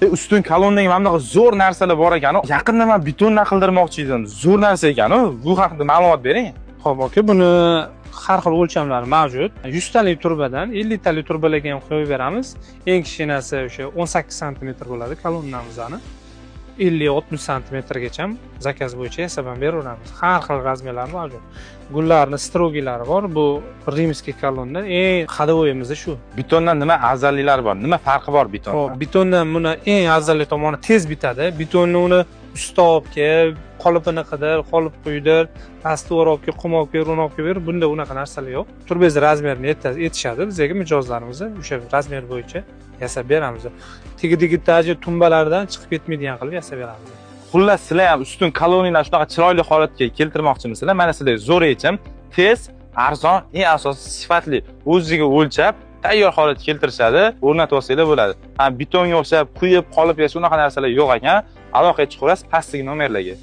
Ustun kolonnaga mana bunaqa zo'r narsalar bor ekan. Yaqinda men betonni qildirmoqchi edim. Zo'r narsa ekan. Bu haqida ma'lumot bering. Xo'p, aka, buni har xil o'lchamlari mavjud. 100 talik turbadan 50 talik turbalarga ham qo'yib beramiz. Eng kichkinasi o'sha 18 sm bo'ladi kolonnamizni. 50-60 sm-gacha zakaz bo'yicha yasab beraveramiz. Har xil razmerlar mavjud. Gullarning strogilari bor. Bu rimskiy kolonna. Eng xadovoyimiz shu. Betondan nima afzalliklari bor? Nima farqi bor betondan? Xo'p, betondan buni eng afzalli tomoni tez bitadi. Betonni uni ustobga, qolipini qidir, qolip quydir, pastga o'robga, qumobga, ro'nobga ber. Bunda unaqa narsalar yo'q. Turbangiz razmerini yetishadi. Bizga mijozlarimiz o'sha razmer bo'yicha yasab beramiz. Tigi-digitaji tumbalardan chiqib ketmaydigan qilib yasab beramiz. Xullas, sizlar ham ustun koloniyalar shunaqa chiroyli holatga keltirmoqchimisizlar? Mana sizlar zo'r yechim, tez, arzon, eng asosiy sifatli, o'ziga o'lchab, tayyor holatga keltirishadi, o'rnatib olsanglar bo'ladi. Betonga o'xshab quyib, qolib yashash unaqa narsalar yo'q ekan. Aloqa chiqaverasiz pastdagi nomerlarga.